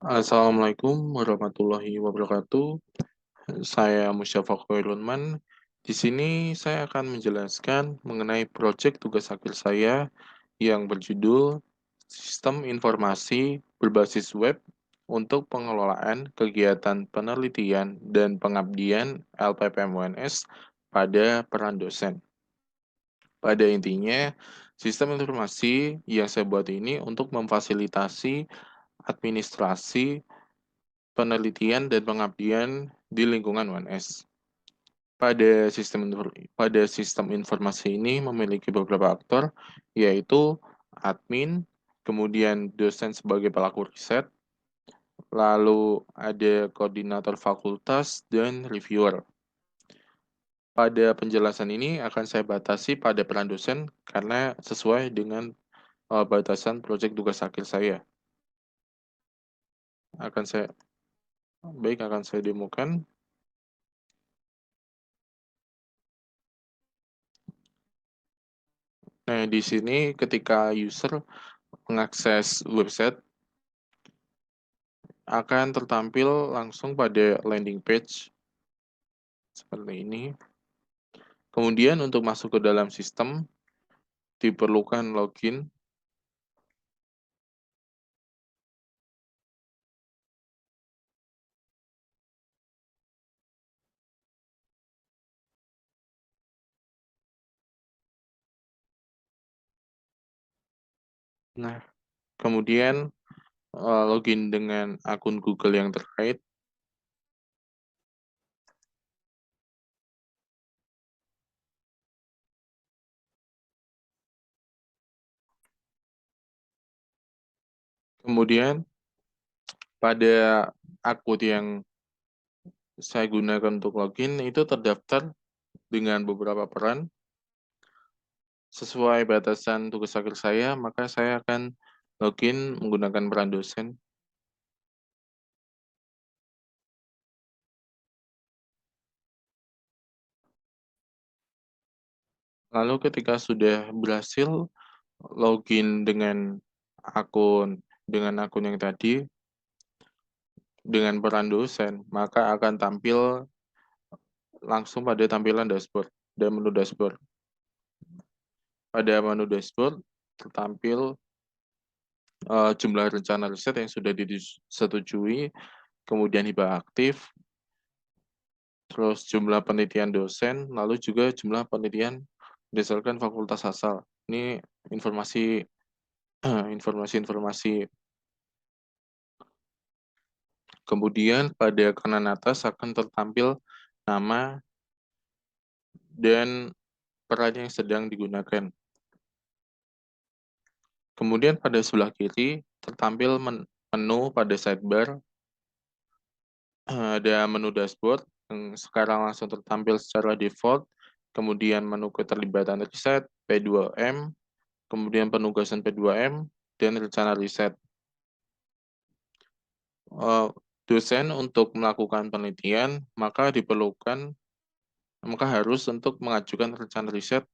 Assalamualaikum warahmatullahi wabarakatuh. Saya Mustafa Khairunman. Di sini saya akan menjelaskan mengenai proyek tugas akhir saya yang berjudul Sistem Informasi Berbasis Web untuk Pengelolaan Kegiatan Penelitian dan Pengabdian LPPM UNS pada peran dosen. Pada intinya, sistem informasi yang saya buat ini untuk memfasilitasi administrasi penelitian dan pengabdian di lingkungan UNS. Pada sistem informasi ini memiliki beberapa aktor, yaitu admin, kemudian dosen sebagai pelaku riset, lalu ada koordinator fakultas, dan reviewer. Pada penjelasan ini akan saya batasi pada peran dosen karena sesuai dengan batasan proyek tugas akhir saya. Akan saya demokan. Nah, di sini ketika user mengakses website akan tertampil langsung pada landing page seperti ini. Kemudian untuk masuk ke dalam sistem diperlukan login. Nah, kemudian login dengan akun Google yang terkait. Kemudian pada akun yang saya gunakan untuk login itu terdaftar dengan beberapa peran sesuai batasan tugas akhir saya, maka saya akan login menggunakan peran dosen. Lalu ketika sudah berhasil login dengan akun yang tadi dengan peran dosen, maka akan tampil langsung pada tampilan dashboard dan menu dashboard. Pada menu dashboard tertampil jumlah rencana riset yang sudah disetujui, kemudian hibah aktif, terus jumlah penelitian dosen, lalu juga jumlah penelitian berdasarkan fakultas asal. Ini informasi informasi-informasi. Kemudian pada kanan atas akan tertampil nama dan peran yang sedang digunakan. Kemudian pada sebelah kiri tertampil menu pada sidebar, ada menu dashboard yang sekarang langsung tertampil secara default, kemudian menu keterlibatan riset, P2M, kemudian penugasan P2M, dan rencana riset. Dosen untuk melakukan penelitian, maka harus untuk mengajukan rencana riset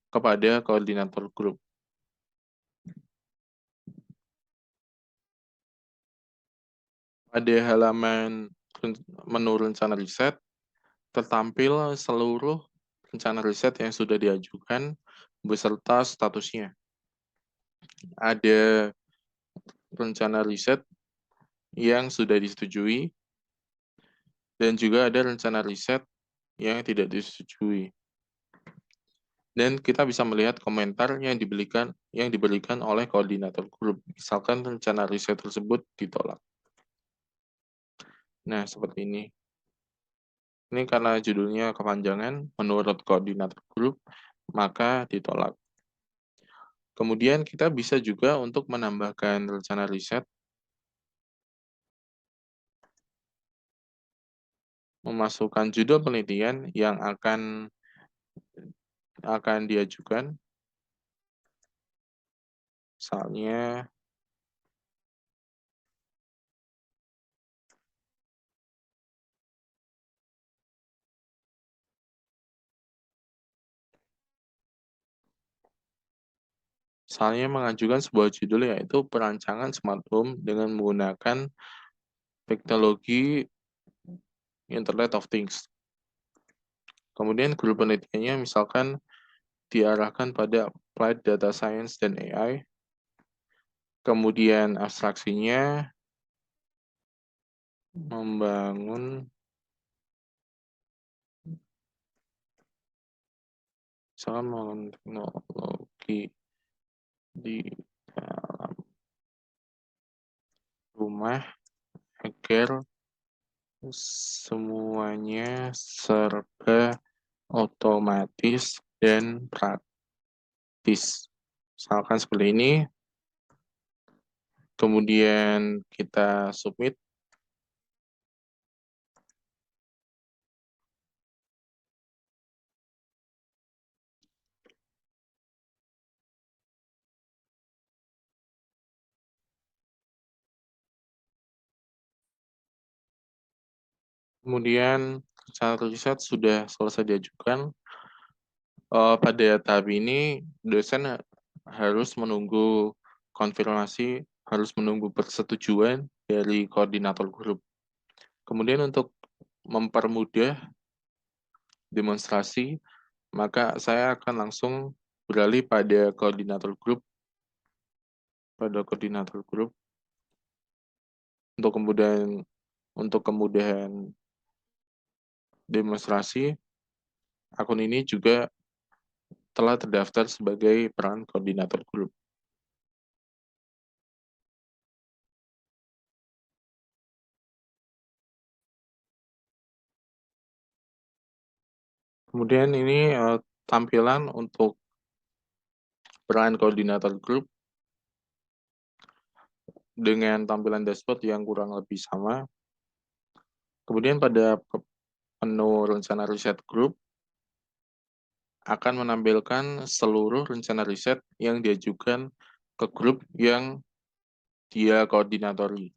kepada koordinator grup. Pada halaman menu rencana riset, tertampil seluruh rencana riset yang sudah diajukan beserta statusnya. Ada rencana riset yang sudah disetujui, dan juga ada rencana riset yang tidak disetujui. Dan kita bisa melihat komentar yang diberikan oleh koordinator grup. Misalkan rencana riset tersebut ditolak. Nah, seperti ini. Ini karena judulnya kepanjangan, menurut koordinator grup, maka ditolak. Kemudian kita bisa juga untuk menambahkan rencana riset, memasukkan judul penelitian yang akan diajukan. Misalnya, mengajukan sebuah judul yaitu perancangan smart home dengan menggunakan teknologi Internet of Things. Kemudian grup penelitiannya misalkan diarahkan pada Applied Data Science dan AI. Kemudian abstraksinya membangun misalkan membangun teknologi di dalam rumah agar semuanya serba otomatis dan praktis. Misalkan seperti ini, kemudian kita submit. Kemudian rencana riset sudah selesai diajukan. Pada tahap ini, dosen harus menunggu konfirmasi, harus menunggu persetujuan dari koordinator grup. Kemudian untuk mempermudah demonstrasi, maka saya akan langsung beralih pada koordinator grup untuk kemudahan demonstrasi. Akun ini juga telah terdaftar sebagai peran koordinator grup. Kemudian ini tampilan untuk peran koordinator grup dengan tampilan dashboard yang kurang lebih sama. Kemudian pada menu rencana riset grup akan menampilkan seluruh rencana riset yang diajukan ke grup yang dia koordinatori.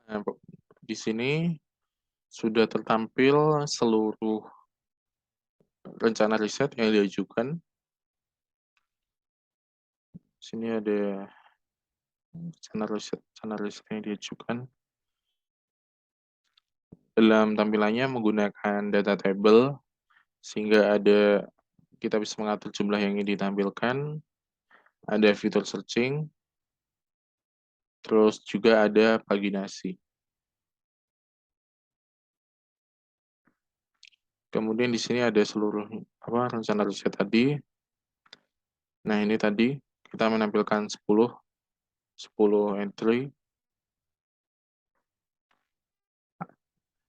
Nah, di sini sudah tertampil seluruh rencana riset yang diajukan. Di sini ada rencana riset yang diajukan. Dalam tampilannya menggunakan data table, sehingga kita bisa mengatur jumlah yang ingin ditampilkan, ada fitur searching, terus juga ada paginasi. Kemudian di sini ada seluruh rencana riset tadi. Nah, ini tadi kita menampilkan 10 entry,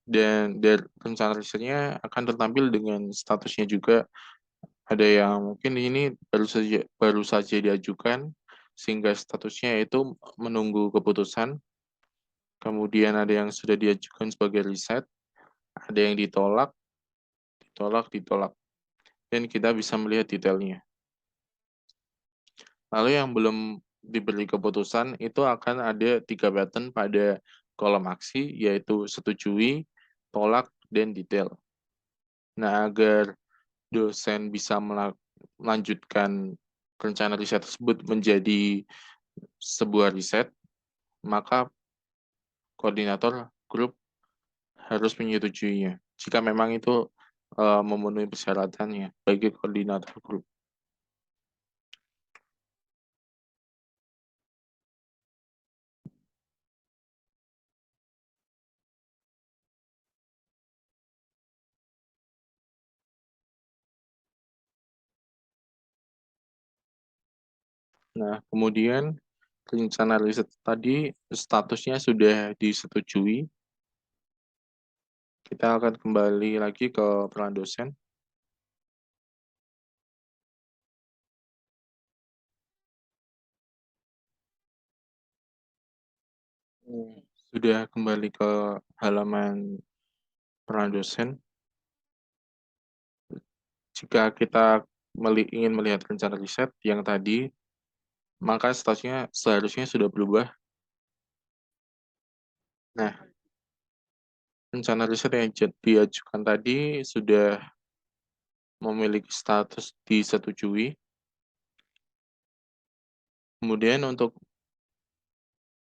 dan dari rencana risetnya akan tertampil dengan statusnya juga. Ada yang mungkin ini baru saja diajukan, sehingga statusnya itu menunggu keputusan. Kemudian ada yang sudah diajukan sebagai riset, ada yang ditolak, dan kita bisa melihat detailnya. Lalu yang belum diberi keputusan itu akan ada 3 button pada kolom aksi, yaitu setujui, tolak, dan detail. Nah, agar dosen bisa melanjutkan rencana riset tersebut menjadi sebuah riset, maka koordinator grup harus menyetujuinya. Jika memang itu memenuhi persyaratannya bagi koordinator grup. Nah, kemudian rencana riset tadi statusnya sudah disetujui. Kita akan kembali lagi ke peran dosen. Sudah kembali ke halaman peran dosen. Jika kita ingin melihat rencana riset yang tadi, maka statusnya seharusnya sudah berubah. Nah, rencana riset yang diajukan tadi sudah memiliki status disetujui. Kemudian untuk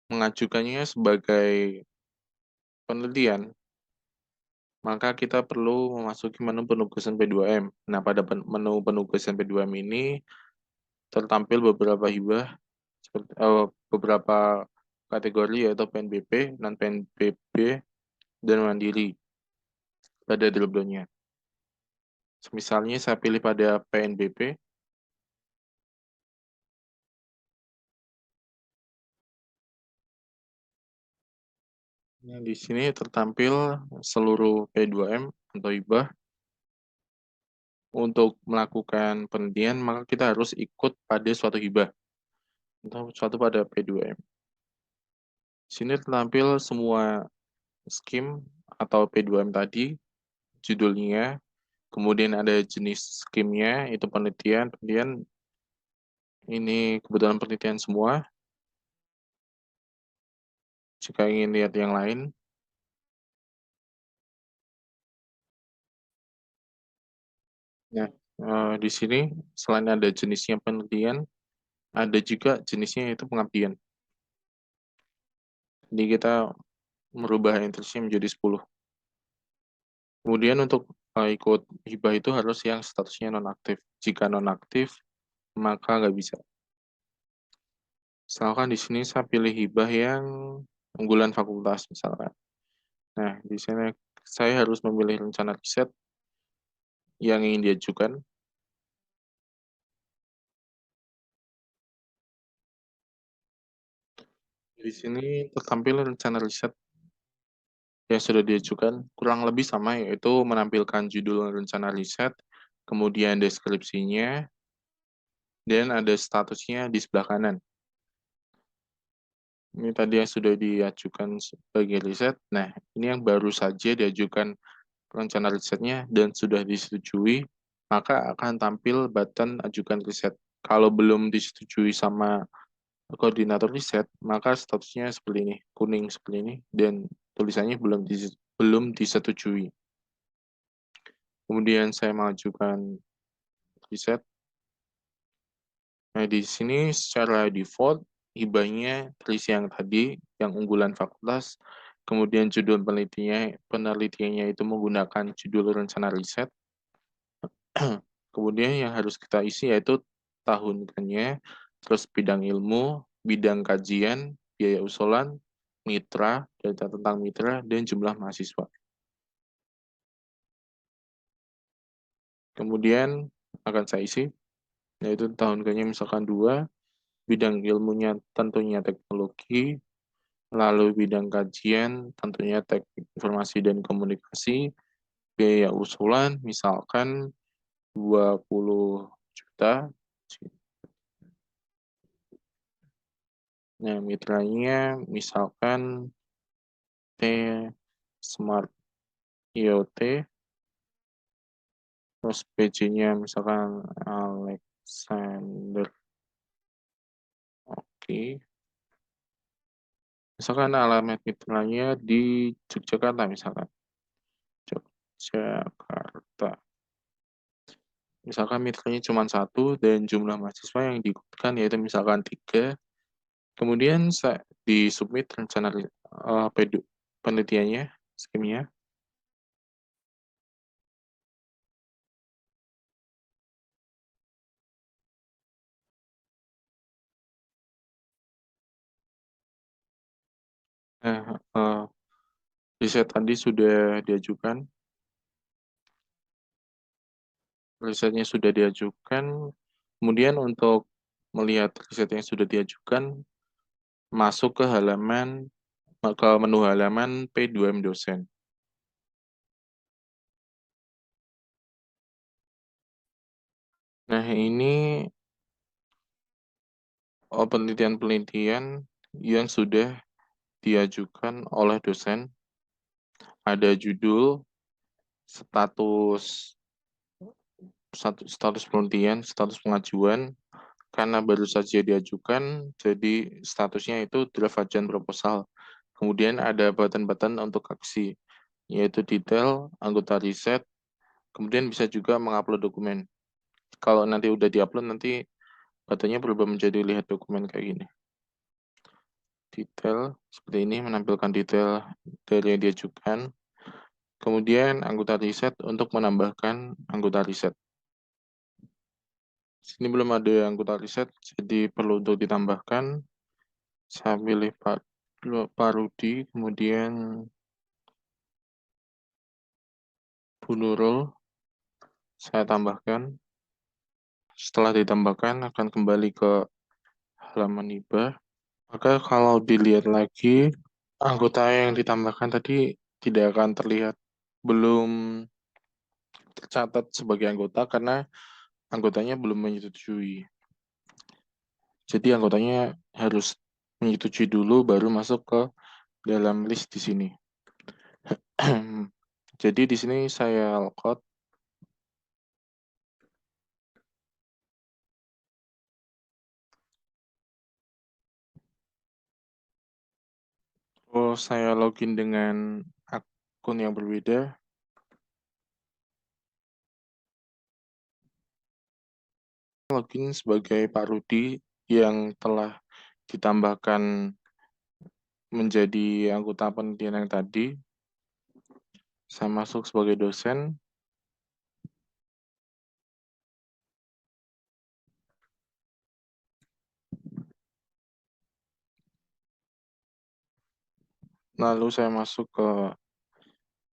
mengajukannya sebagai penelitian, maka kita perlu memasuki menu penugasan P2M. Nah, pada menu penugasan P2M ini tertampil beberapa hibah, beberapa kategori yaitu PNBP, non-PNBP, dan mandiri pada drop-down-nya. Misalnya saya pilih pada PNBP, nah, di sini tertampil seluruh P2M atau hibah. Untuk melakukan penelitian, maka kita harus ikut pada suatu hibah atau suatu pada P2M. Di sini tertampil semua skim atau P2M tadi, judulnya, kemudian ada jenis skimnya, itu penelitian, ini kebetulan penelitian semua. Jika ingin lihat yang lain, nah, di sini selain ada jenisnya penelitian, ada juga jenisnya itu pengabdian. Jadi kita merubah interestnya menjadi 10. Kemudian untuk ikut hibah itu harus yang statusnya nonaktif. Jika nonaktif, maka nggak bisa. Misalkan di sini saya pilih hibah yang unggulan fakultas misalkan. Nah, di sini saya harus memilih rencana riset yang ingin diajukan. Di sini tertampil rencana riset yang sudah diajukan, kurang lebih sama, yaitu menampilkan judul rencana riset, kemudian deskripsinya, dan ada statusnya di sebelah kanan. Ini tadi yang sudah diajukan sebagai riset. Nah, ini yang baru saja diajukan rencana risetnya dan sudah disetujui, maka akan tampil button ajukan riset. Kalau belum disetujui sama koordinator riset, maka statusnya seperti ini, kuning seperti ini, dan tulisannya belum disetujui. Kemudian saya mengajukan riset. Nah, di sini secara default, hibahnya terisi yang tadi, yang unggulan fakultas, kemudian judul penelitiannya itu menggunakan judul rencana riset. Kemudian yang harus kita isi yaitu tahunnya, terus bidang ilmu, bidang kajian, biaya usulan, mitra, data tentang mitra, dan jumlah mahasiswa. Kemudian akan saya isi, yaitu tahun kerjanya misalkan 2, bidang ilmunya tentunya teknologi, lalu bidang kajian tentunya teknik informasi dan komunikasi, biaya usulan misalkan 20 juta. Nah, mitranya misalkan T Smart IoT, terus PJ-nya misalkan Alexander. Oke. Misalkan alamat mitranya di Yogyakarta misalkan. Yogyakarta. Misalkan mitranya cuma 1 dan jumlah mahasiswa yang diikutkan yaitu misalkan 3. Kemudian di submit rencana penelitiannya, skimnya. Nah, riset tadi sudah diajukan, risetnya sudah diajukan. Kemudian untuk melihat riset yang sudah diajukan, masuk ke menu halaman P2M dosen. Nah, ini penelitian-penelitian yang sudah diajukan oleh dosen. Ada judul, status status penelitian, status pengajuan, karena baru saja diajukan, jadi statusnya itu draft ajuan proposal. Kemudian ada button-button untuk aksi, yaitu detail, anggota riset, kemudian bisa juga mengupload dokumen. Kalau nanti udah diupload, nanti buttonnya berubah menjadi lihat dokumen kayak gini. Detail, seperti ini, menampilkan detail dari yang diajukan. Kemudian anggota riset untuk menambahkan anggota riset. Sini belum ada anggota riset, jadi perlu untuk ditambahkan. Saya pilih Pak Rudi, kemudian Bu Nurul, saya tambahkan. Setelah ditambahkan, akan kembali ke halaman hibah. Maka kalau dilihat lagi, anggota yang ditambahkan tadi tidak akan terlihat. Belum tercatat sebagai anggota karena anggotanya belum menyetujui. Jadi anggotanya harus menyetujui dulu baru masuk ke dalam list di sini. Jadi di sini saya lockout. Oh, saya login dengan akun yang berbeda. Login sebagai Pak Rudi yang telah ditambahkan menjadi anggota penelitian yang tadi. Saya masuk sebagai dosen. Lalu saya masuk ke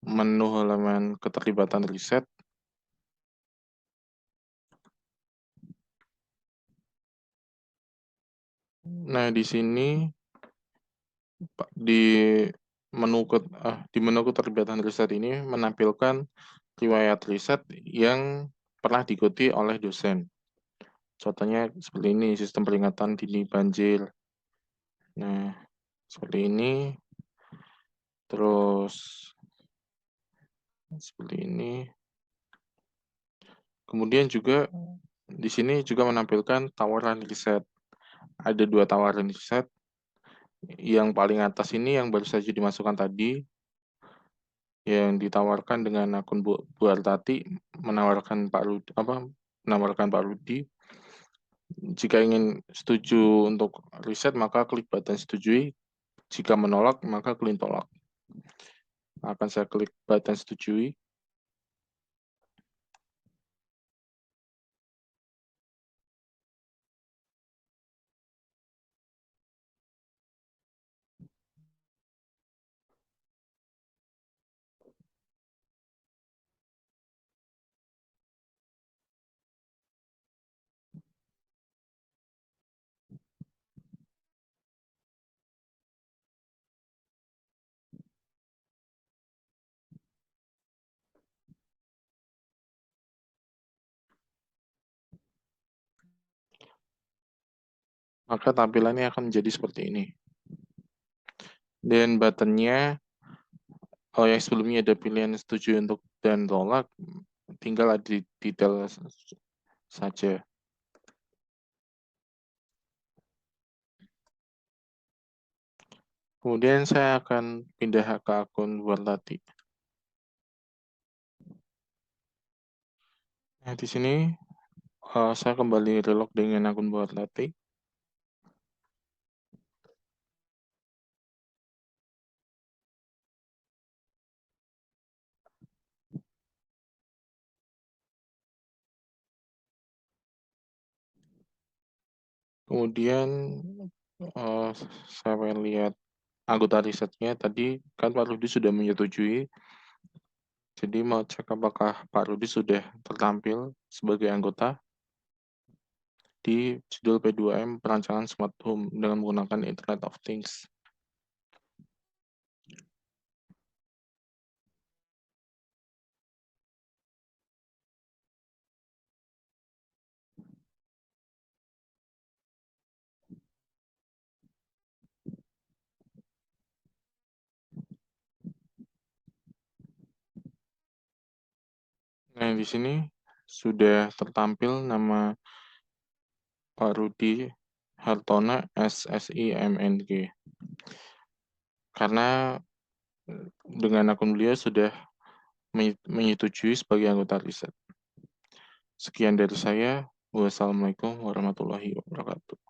menu halaman keterlibatan riset. Nah, di sini di di menu keterlibatan riset ini menampilkan riwayat riset yang pernah diikuti oleh dosen. Contohnya seperti ini, sistem peringatan dini banjir. Nah, seperti ini. Terus seperti ini. Kemudian juga di sini juga menampilkan tawaran riset. Ada 2 tawaran riset. Yang paling atas ini yang baru saja dimasukkan tadi, yang ditawarkan dengan akun Bu Artati, menawarkan Pak Rudi. Jika ingin setuju untuk riset, maka klik button setujui. Jika menolak, maka klik tolak. Akan saya klik button setujui. Maka tampilannya akan menjadi seperti ini. Dan buttonnya, yang sebelumnya ada pilihan setuju untuk dan tolak, tinggal ada di detail saja. Kemudian saya akan pindah ke akun Warlati. Nah, di sini saya kembali relog dengan akun Warlati. Kemudian saya pengen lihat anggota risetnya tadi kan Pak Rudi sudah menyetujui. Jadi mau cek apakah Pak Rudi sudah tertampil sebagai anggota di judul P2M perancangan smart home dengan menggunakan Internet of Things. Nah, di sini sudah tertampil nama Pak Rudi Hartono, SSIMNG. Karena dengan akun beliau sudah menyetujui sebagai anggota riset. Sekian dari saya. Wassalamualaikum warahmatullahi wabarakatuh.